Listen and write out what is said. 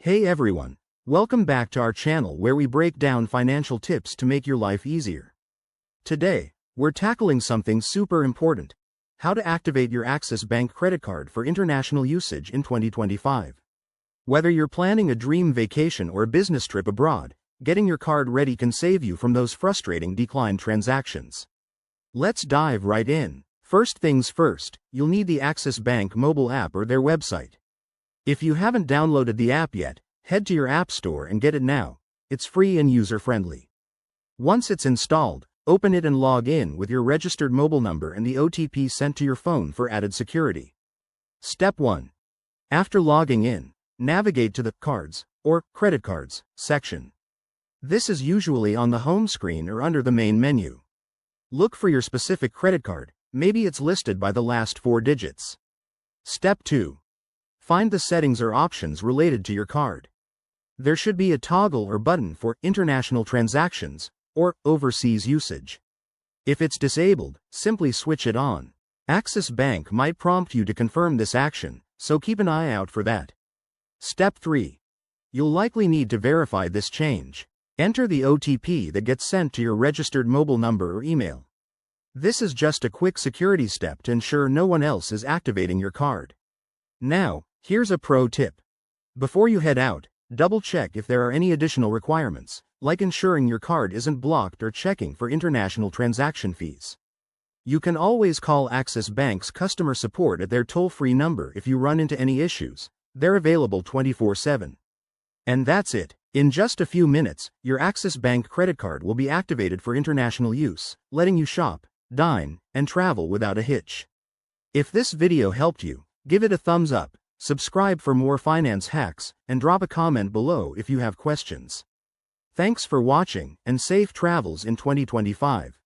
Hey everyone, welcome back to our channel where we break down financial tips to make your life easier. Today, we're tackling something super important: how to activate your Axis Bank credit card for international usage in 2025. Whether you're planning a dream vacation or a business trip abroad, getting your card ready can save you from those frustrating declined transactions. Let's dive right in. First things first, you'll need the Axis Bank mobile app or their website. If you haven't downloaded the app yet, head to your app store and get it now. It's free and user-friendly. Once it's installed, open it and log in with your registered mobile number and the OTP sent to your phone for added security. Step 1. After logging in, navigate to the Cards or Credit Cards section. This is usually on the home screen or under the main menu. Look for your specific credit card, maybe it's listed by the last 4 digits. Step 2. Find the settings or options related to your card. There should be a toggle or button for international transactions or overseas usage. If it's disabled, simply switch it on. Axis Bank might prompt you to confirm this action, so keep an eye out for that. Step 3. You'll likely need to verify this change. Enter the OTP that gets sent to your registered mobile number or email. This is just a quick security step to ensure no one else is activating your card. Now, here's a pro tip. Before you head out, double-check if there are any additional requirements, like ensuring your card isn't blocked or checking for international transaction fees. You can always call Axis Bank's customer support at their toll-free number if you run into any issues. They're available 24/7. And that's it. In just a few minutes, your Axis Bank credit card will be activated for international use, letting you shop, dine, and travel without a hitch. If this video helped you, give it a thumbs up. Subscribe for more finance hacks, and drop a comment below if you have questions. Thanks for watching, and safe travels in 2025.